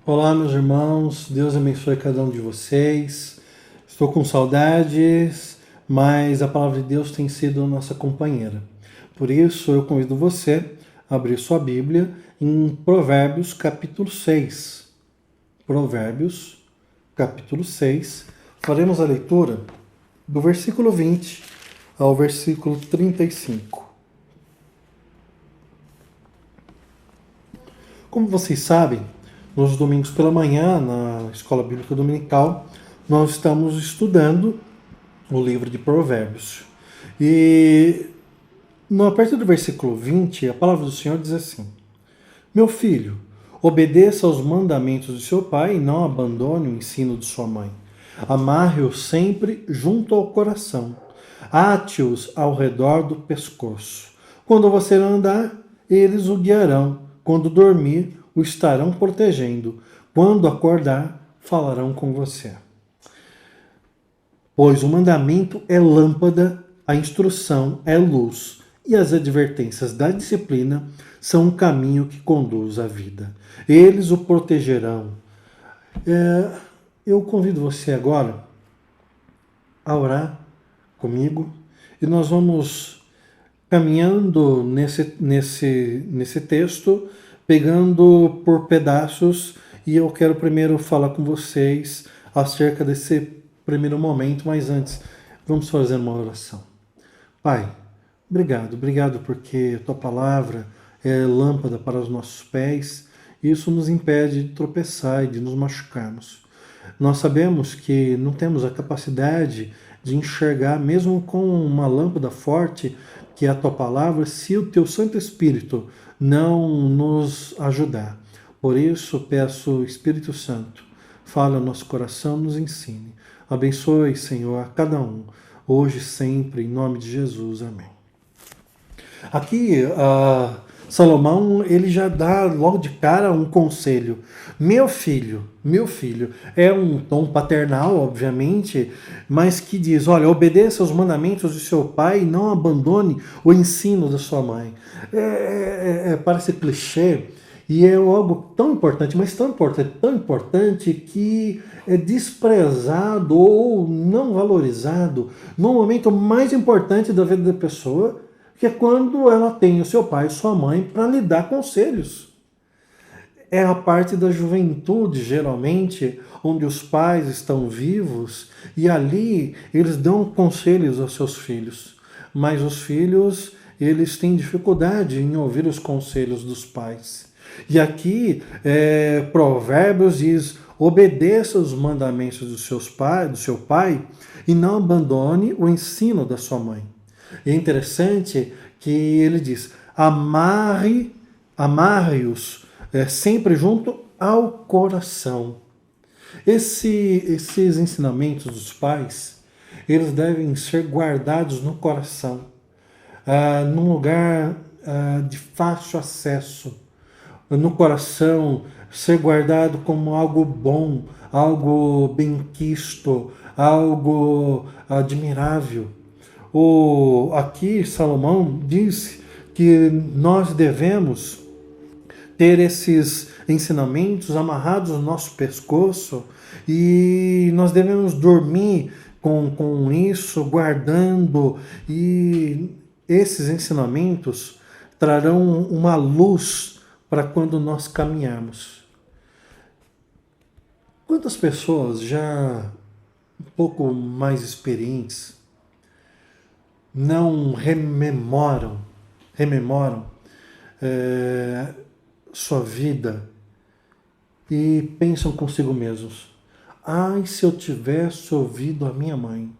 Olá, meus irmãos, Deus abençoe cada um de vocês. Estou com saudades, mas a palavra de Deus tem sido nossa companheira. Por isso, eu convido você a abrir sua Bíblia em Provérbios, capítulo 6. Provérbios, capítulo 6. Faremos a leitura do versículo 20 ao versículo 35. Como vocês sabem, nos domingos pela manhã, na Escola Bíblica Dominical, nós estamos estudando o livro de Provérbios. E a partir do versículo 20, a palavra do Senhor diz assim: Meu filho, obedeça aos mandamentos de seu pai e não abandone o ensino de sua mãe. Amarre-os sempre junto ao coração. Ate-os ao redor do pescoço. Quando você andar, eles o guiarão. Quando dormir, o estarão protegendo. Quando acordar, falarão com você. Pois o mandamento é lâmpada, a instrução é luz, e as advertências da disciplina são um caminho que conduz à vida. Eles o protegerão. Eu convido você agora a orar comigo e nós vamos caminhando nesse texto, pegando por pedaços, e eu quero primeiro falar com vocês acerca desse primeiro momento, mas antes, vamos fazer uma oração. Pai, obrigado porque a tua palavra é lâmpada para os nossos pés, e isso nos impede de tropeçar e de nos machucarmos. Nós sabemos que não temos a capacidade de enxergar, mesmo com uma lâmpada forte, que é a tua palavra, se o teu Santo Espírito não nos ajudar. Por isso, peço, Espírito Santo, fala ao nosso coração, nos ensine. Abençoe, Senhor, a cada um, hoje e sempre, em nome de Jesus. Amém. Aqui, Salomão, ele já dá logo de cara um conselho. Meu filho, é um tom paternal, obviamente, mas que diz, olha, obedeça aos mandamentos de seu pai e não abandone o ensino da sua mãe. Parece clichê, e é algo tão importante, mas tão importante que é desprezado ou não valorizado no momento mais importante da vida da pessoa, que é quando ela tem o seu pai e sua mãe para lhe dar conselhos. É a parte da juventude, geralmente, onde os pais estão vivos e ali eles dão conselhos aos seus filhos. Mas os filhos, eles têm dificuldade em ouvir os conselhos dos pais. E aqui, Provérbios diz: obedeça os mandamentos do seu pai e não abandone o ensino da sua mãe. E é interessante que ele diz: amarre-os sempre junto ao coração. Esses ensinamentos dos pais, eles devem ser guardados no coração, num lugar de fácil acesso, no coração, ser guardado como algo bom, algo benquisto, algo admirável. Aqui Salomão diz que nós devemos ter esses ensinamentos amarrados no nosso pescoço e nós devemos dormir com isso, guardando, e esses ensinamentos trarão uma luz para quando nós caminharmos. Quantas pessoas já um pouco mais experientes não rememoram sua vida e pensam consigo mesmos: ai, se eu tivesse ouvido a minha mãe,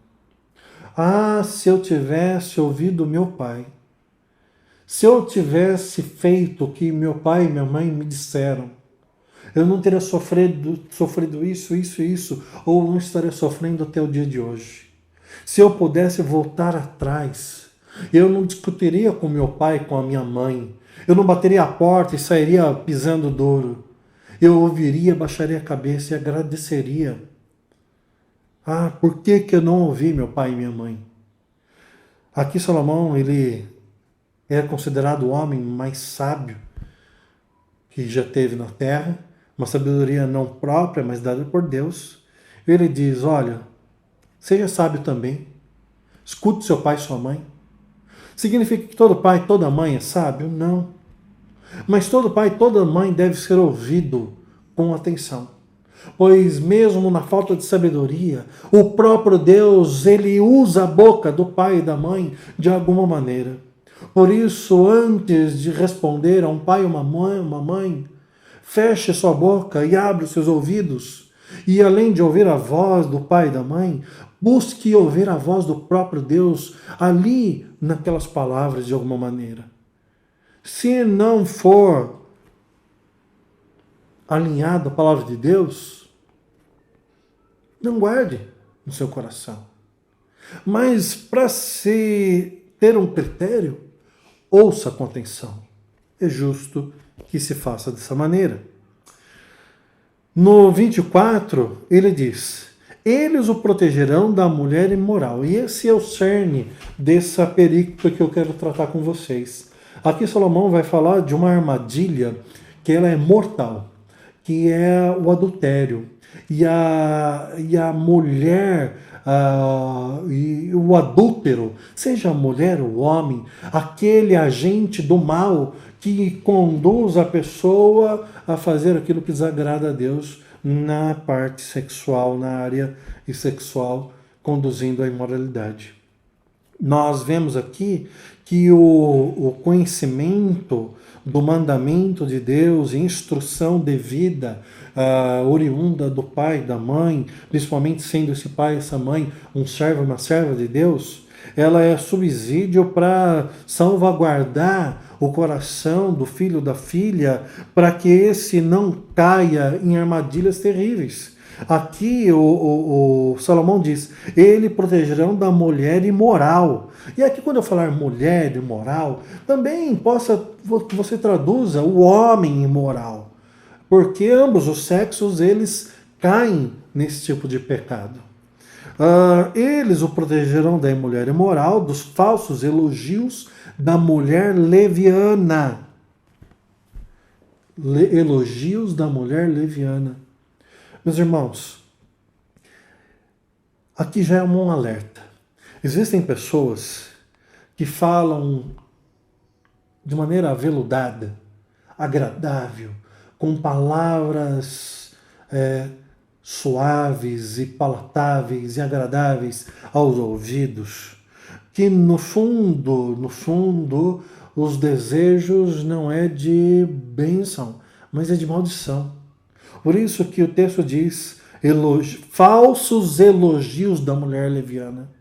se eu tivesse ouvido meu pai, se eu tivesse feito o que meu pai e minha mãe me disseram, eu não teria sofrido isso, ou não estaria sofrendo até o dia de hoje. Se eu pudesse voltar atrás, eu não discutiria com meu pai e com a minha mãe. Eu não bateria a porta e sairia pisando duro. Eu ouviria, baixaria a cabeça e agradeceria. Por que eu não ouvi meu pai e minha mãe? Aqui Salomão, ele é considerado o homem mais sábio que já teve na terra, uma sabedoria não própria, mas dada por Deus. Ele diz, olha, seja sábio também, escute seu pai e sua mãe. Significa que todo pai, toda mãe é sábio? Não. Mas todo pai e toda mãe deve ser ouvido com atenção. Pois mesmo na falta de sabedoria, o próprio Deus, ele usa a boca do pai e da mãe de alguma maneira. Por isso, antes de responder a um pai ou uma mãe, feche sua boca e abra os seus ouvidos. E além de ouvir a voz do pai e da mãe, busque ouvir a voz do próprio Deus ali naquelas palavras de alguma maneira. Se não for alinhado à palavra de Deus, não guarde no seu coração. Mas para se ter um critério, ouça com atenção. É justo que se faça dessa maneira. No 24, ele diz, eles o protegerão da mulher imoral. E esse é o cerne dessa perícope que eu quero tratar com vocês. Aqui Salomão vai falar de uma armadilha que ela é mortal, que é o adultério. E a mulher, e o adúltero, seja a mulher ou o homem, aquele agente do mal que conduz a pessoa a fazer aquilo que desagrada a Deus na parte sexual, na área sexual, conduzindo à imoralidade. Nós vemos aqui que o conhecimento do mandamento de Deus, instrução devida, oriunda do pai, da mãe, principalmente sendo esse pai e essa mãe um servo, uma serva de Deus, ela é subsídio para salvaguardar o coração do filho, da filha, para que esse não caia em armadilhas terríveis. Aqui o Salomão diz, ele protegerão da mulher imoral. E aqui quando eu falar mulher imoral, também que você traduza o homem imoral. Porque ambos os sexos, eles caem nesse tipo de pecado. Eles o protegerão da mulher imoral, dos falsos elogios da mulher leviana. Elogios da mulher leviana. Meus irmãos, aqui já é um alerta. Existem pessoas que falam de maneira aveludada, agradável, com palavras suaves e palatáveis e agradáveis aos ouvidos, que no fundo, os desejos não é de bênção, mas é de maldição. Por isso que o texto diz falsos elogios da mulher leviana.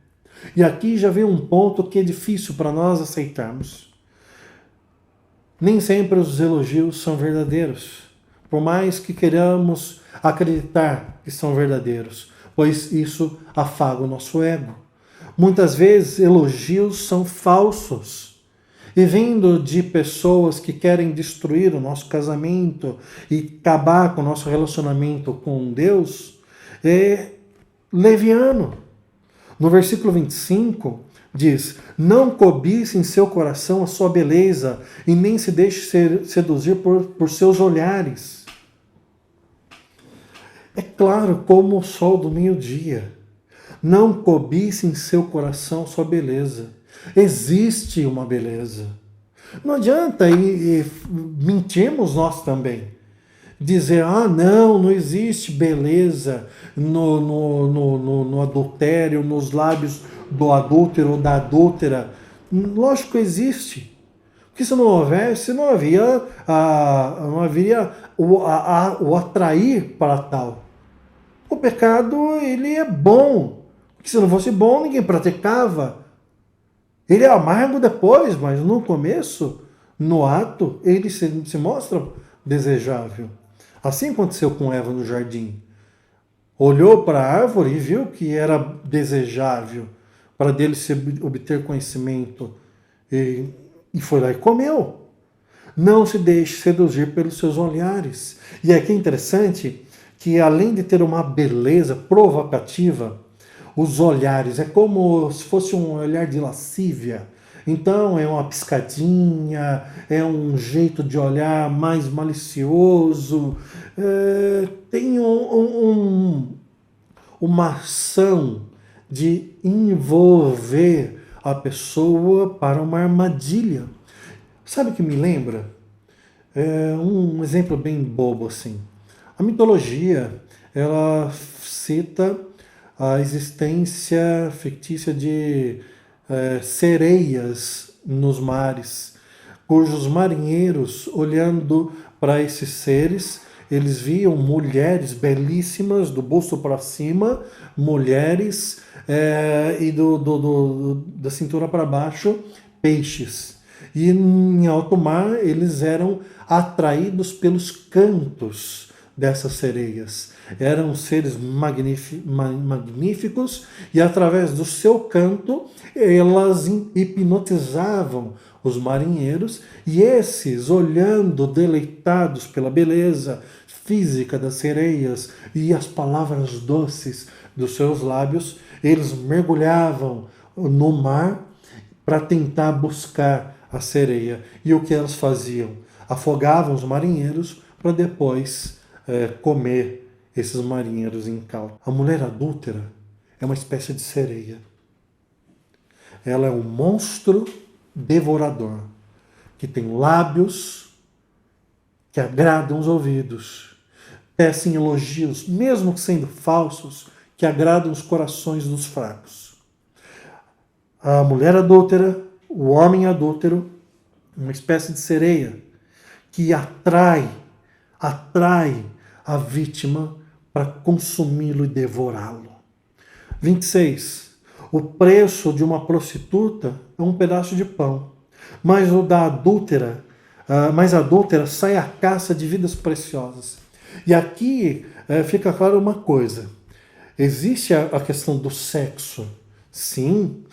E aqui já vem um ponto que é difícil para nós aceitarmos. Nem sempre os elogios são verdadeiros, por mais que queiramos acreditar que são verdadeiros, pois isso afaga o nosso ego. Muitas vezes elogios são falsos. E vindo de pessoas que querem destruir o nosso casamento e acabar com o nosso relacionamento com Deus, é leviano. No versículo 25 diz, não cobice em seu coração a sua beleza e nem se deixe seduzir por seus olhares. É claro como o sol do meio-dia. Não cobice em seu coração a sua beleza. Existe uma beleza. Não adianta e mentirmos nós também. Dizer, não existe beleza no adultério, nos lábios do adúltero ou da adúltera. Lógico que existe. Porque se não houvesse, não haveria o atrair para tal. O pecado, ele é bom. Porque se não fosse bom, ninguém praticava. Ele é amargo depois, mas no começo, no ato, ele se mostra desejável. Assim aconteceu com Eva no jardim. Olhou para a árvore e viu que era desejável para dele se obter conhecimento. E foi lá e comeu. Não se deixe seduzir pelos seus olhares. E aqui é interessante que além de ter uma beleza provocativa, os olhares, é como se fosse um olhar de lascívia, Então é uma piscadinha, é um jeito de olhar mais malicioso, tem uma ação de envolver a pessoa para uma armadilha. Sabe o que me lembra? Um exemplo bem bobo assim. A mitologia, ela cita a existência fictícia de sereias nos mares, cujos marinheiros, olhando para esses seres, eles viam mulheres belíssimas do busto para cima, mulheres, e da cintura para baixo, peixes. E em alto mar eles eram atraídos pelos cantos dessas sereias. Eram seres magníficos e através do seu canto elas hipnotizavam os marinheiros e esses, olhando deleitados pela beleza física das sereias e as palavras doces dos seus lábios, eles mergulhavam no mar para tentar buscar a sereia. E o que elas faziam? Afogavam os marinheiros para depois comer esses marinheiros em caldo. A mulher adúltera é uma espécie de sereia. Ela é um monstro devorador, que tem lábios que agradam os ouvidos, tecem elogios, mesmo sendo falsos, que agradam os corações dos fracos. A mulher adúltera, o homem adúltero, uma espécie de sereia que atrai a vítima para consumi-lo e devorá-lo. 26. O preço de uma prostituta é um pedaço de pão, mas o da adúltera, a adúltera sai à caça de vidas preciosas. E aqui fica claro uma coisa: existe a questão do sexo, sim,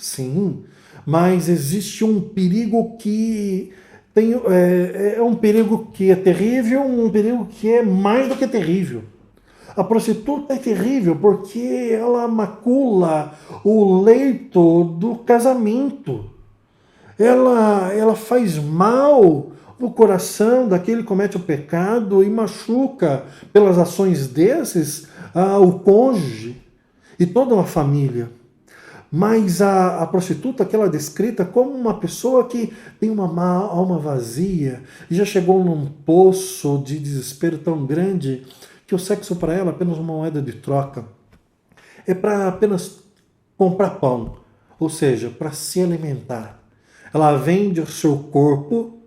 mas existe um perigo que é um perigo que é terrível, um perigo que é mais do que terrível. A prostituta é terrível porque ela macula o leito do casamento. Ela faz mal no coração daquele que comete o pecado e machuca pelas ações desses o cônjuge e toda uma família. Mas a prostituta, aquela é descrita como uma pessoa que tem uma alma vazia e já chegou num poço de desespero tão grande que o sexo para ela é apenas uma moeda de troca. É para apenas comprar pão, ou seja, para se alimentar. Ela vende o seu corpo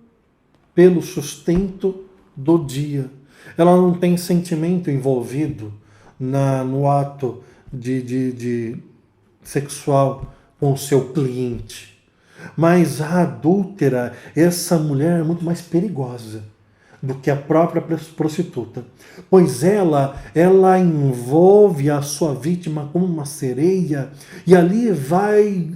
pelo sustento do dia. Ela não tem sentimento envolvido no ato de sexual com o seu cliente. Mas a adúltera, essa mulher é muito mais perigosa do que a própria prostituta, pois ela envolve a sua vítima como uma sereia e ali vai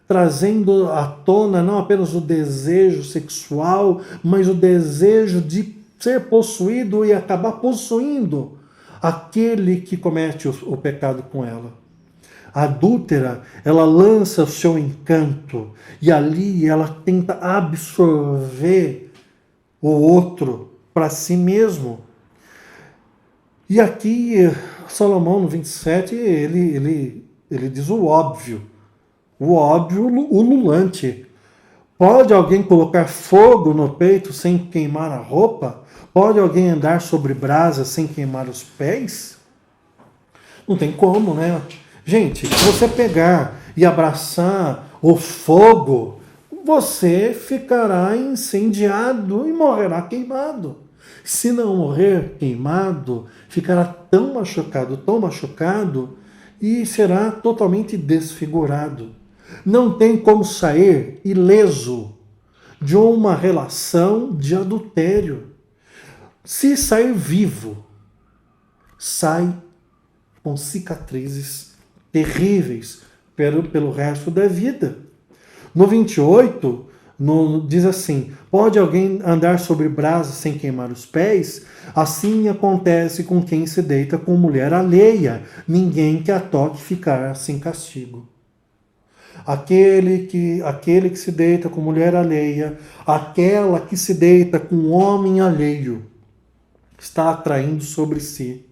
trazendo à tona não apenas o desejo sexual, mas o desejo de ser possuído e acabar possuindo aquele que comete o pecado com ela. A adúltera, ela lança o seu encanto e ali ela tenta absorver o outro para si mesmo. E aqui Salomão no 27 ele diz o óbvio, ululante. Pode alguém colocar fogo no peito sem queimar a roupa? Pode alguém andar sobre brasa sem queimar os pés? Não tem como, né? Gente, se você pegar e abraçar o fogo, você ficará incendiado e morrerá queimado. Se não morrer queimado, ficará tão machucado, e será totalmente desfigurado. Não tem como sair ileso de uma relação de adultério. Se sair vivo, sai com cicatrizes terríveis pelo resto da vida. No 28, diz assim: pode alguém andar sobre brasa sem queimar os pés? Assim acontece com quem se deita com mulher alheia. Ninguém que a toque ficará sem castigo. aquele que se deita com mulher alheia, aquela que se deita com homem alheio, está atraindo sobre si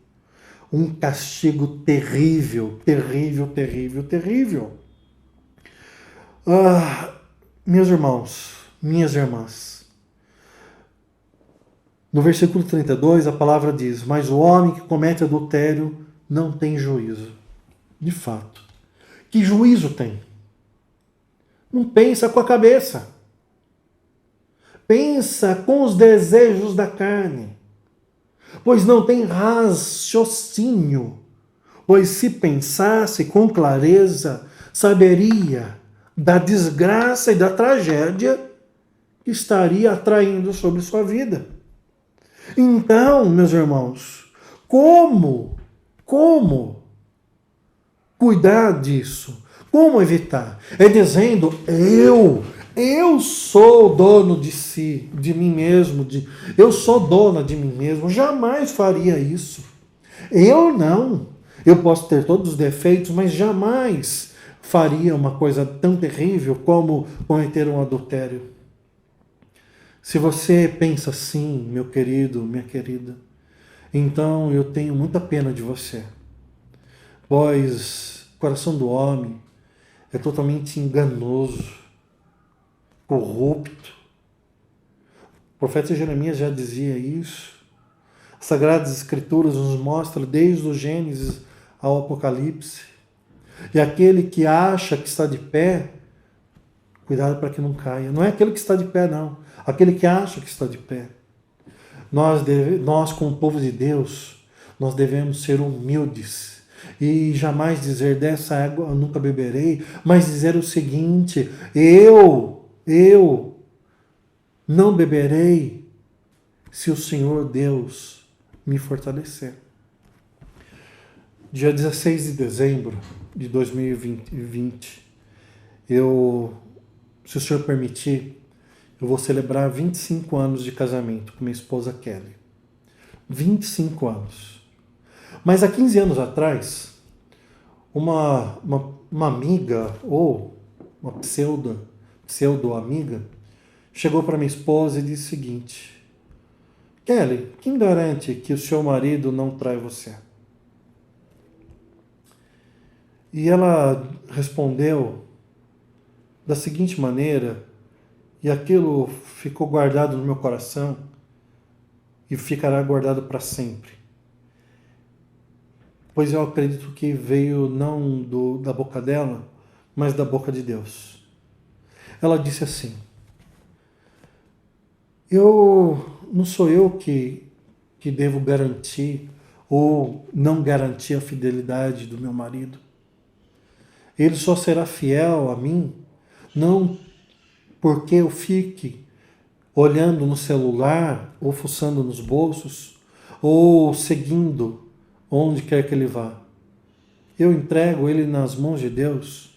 um castigo terrível, terrível, terrível, terrível. Meus irmãos, minhas irmãs, no versículo 32 a palavra diz: mas o homem que comete adultério não tem juízo. De fato, que juízo tem? Não pensa com a cabeça. Pensa com os desejos da carne. Pois não tem raciocínio. Pois se pensasse com clareza, saberia da desgraça e da tragédia que estaria atraindo sobre sua vida. Então, meus irmãos, como cuidar disso? Como evitar? É dizendo, eu sou dono de si, de mim mesmo, eu sou dona de mim mesmo, jamais faria isso. Eu não. Eu posso ter todos os defeitos, mas jamais faria uma coisa tão terrível como cometer um adultério. Se você pensa assim, meu querido, minha querida, então eu tenho muita pena de você, pois o coração do homem é totalmente enganoso, corrupto. O profeta Jeremias já dizia isso. As Sagradas Escrituras nos mostram desde o Gênesis ao Apocalipse. E aquele que acha que está de pé, cuidado para que não caia. Não é aquele que está de pé, não. Aquele que acha que está de pé. Nós como povo de Deus, nós devemos ser humildes. E jamais dizer dessa água eu nunca beberei, mas dizer o seguinte: eu não beberei se o Senhor Deus me fortalecer. Dia 16 de dezembro de 2020, se o Senhor permitir, eu vou celebrar 25 anos de casamento com minha esposa Kelly. 25 anos. Mas há 15 anos atrás, uma amiga, ou uma pseudo-amiga, chegou para minha esposa e disse o seguinte: Kelly, quem garante que o seu marido não trai você? E ela respondeu da seguinte maneira, e aquilo ficou guardado no meu coração e ficará guardado para sempre. Pois eu acredito que veio não da boca dela, mas da boca de Deus. Ela disse assim: não sou eu que devo garantir ou não garantir a fidelidade do meu marido. Ele só será fiel a mim, não porque eu fique olhando no celular, ou fuçando nos bolsos, ou seguindo onde quer que ele vá. Eu entrego ele nas mãos de Deus.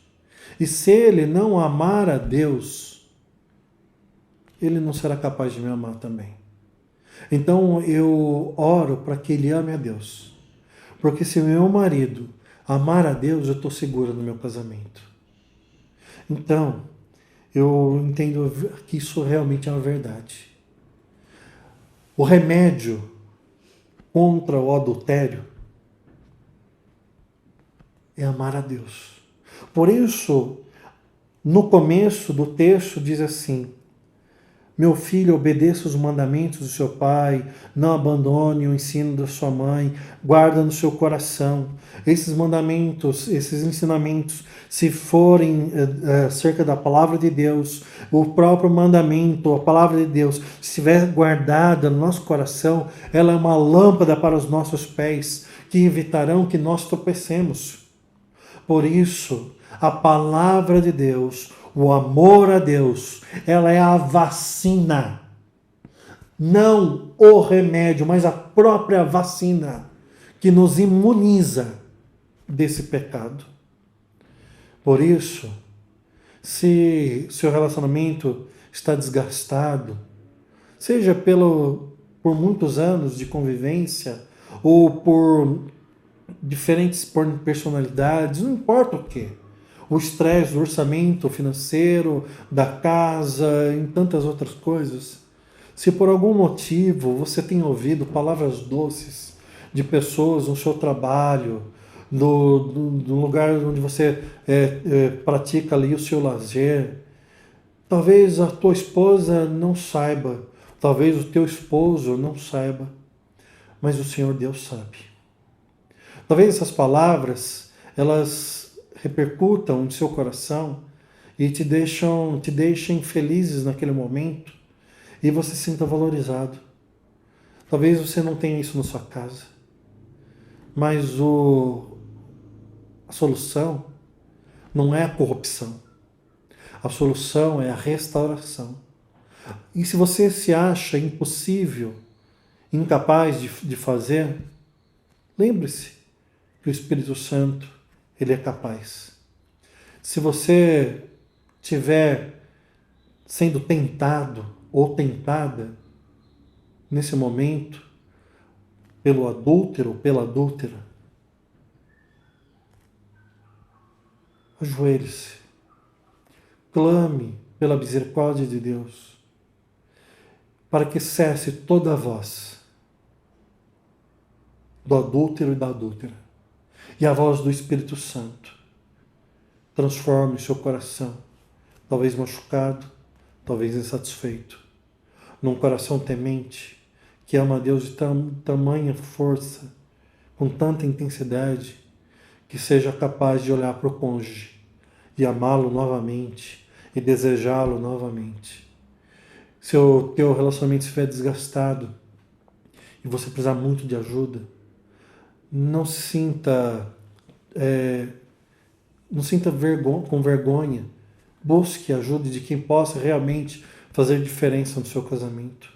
E se ele não amar a Deus, ele não será capaz de me amar também. Então eu oro para que ele ame a Deus. Porque se meu marido amar a Deus, eu estou segura no meu casamento. Então, eu entendo que isso realmente é uma verdade. O remédio contra o adultério é amar a Deus. Por isso, no começo do texto diz assim: meu filho, obedeça os mandamentos do seu pai, não abandone o ensino da sua mãe, guarda no seu coração. Esses mandamentos, esses ensinamentos, se forem acerca da palavra de Deus, o próprio mandamento, a palavra de Deus, se estiver guardada no nosso coração, ela é uma lâmpada para os nossos pés, que evitarão que nós tropecemos. Por isso, a palavra de Deus, o amor a Deus, ela é a vacina. Não o remédio, mas a própria vacina que nos imuniza desse pecado. Por isso, se seu relacionamento está desgastado, seja por muitos anos de convivência ou por diferentes personalidades, não importa o quê. o estresse do orçamento financeiro, da casa, em tantas outras coisas. Se por algum motivo você tem ouvido palavras doces de pessoas no seu trabalho, no lugar onde você pratica ali o seu lazer, talvez a tua esposa não saiba, talvez o teu esposo não saiba, mas o Senhor Deus sabe. Talvez essas palavras, elas repercutam no seu coração e te deixem felizes naquele momento e você se sinta valorizado. Talvez você não tenha isso na sua casa, mas a solução não é a corrupção. A solução é a restauração. E se você se acha impossível, incapaz de fazer, lembre-se que o Espírito Santo, ele é capaz. Se você estiver sendo tentado ou tentada nesse momento pelo adúltero ou pela adúltera, ajoelhe-se, clame pela misericórdia de Deus, para que cesse toda a voz do adúltero e da adúltera, e a voz do Espírito Santo transforme seu coração, talvez machucado, talvez insatisfeito, num coração temente, que ama a Deus de tamanha força, com tanta intensidade, que seja capaz de olhar para o cônjuge e amá-lo novamente e desejá-lo novamente. Se o teu relacionamento estiver desgastado e você precisar muito de ajuda, não se sinta com vergonha. Busque a ajuda de quem possa realmente fazer diferença no seu casamento.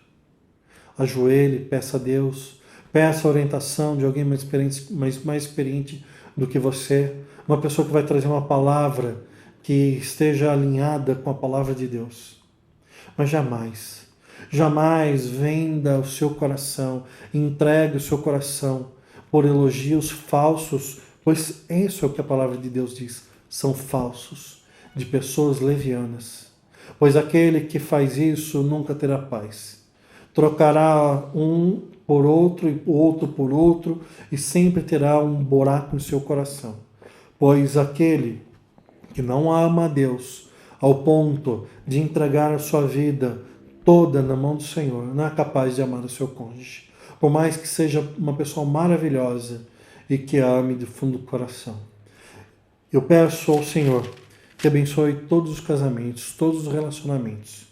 Ajoelhe, peça a Deus, peça a orientação de alguém mais experiente do que você, uma pessoa que vai trazer uma palavra que esteja alinhada com a palavra de Deus. Mas jamais venda o seu coração, entregue o seu coração por elogios falsos, pois isso é o que a palavra de Deus diz, são falsos, de pessoas levianas. Pois aquele que faz isso nunca terá paz. Trocará um por outro e outro por outro, e sempre terá um buraco no seu coração. Pois aquele que não ama a Deus ao ponto de entregar a sua vida toda na mão do Senhor, não é capaz de amar o seu cônjuge. Por mais que seja uma pessoa maravilhosa e que ame do fundo do coração. Eu peço ao Senhor que abençoe todos os casamentos, todos os relacionamentos,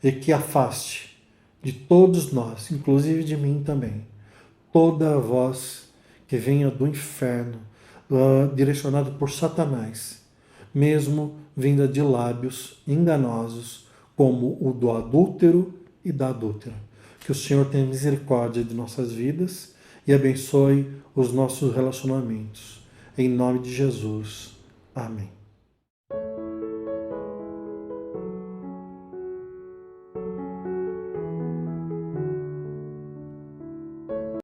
e que afaste de todos nós, inclusive de mim também, toda a voz que venha do inferno, direcionada por Satanás, mesmo vinda de lábios enganosos, como o do adúltero e da adúltera. Que o Senhor tenha misericórdia de nossas vidas e abençoe os nossos relacionamentos. Em nome de Jesus. Amém.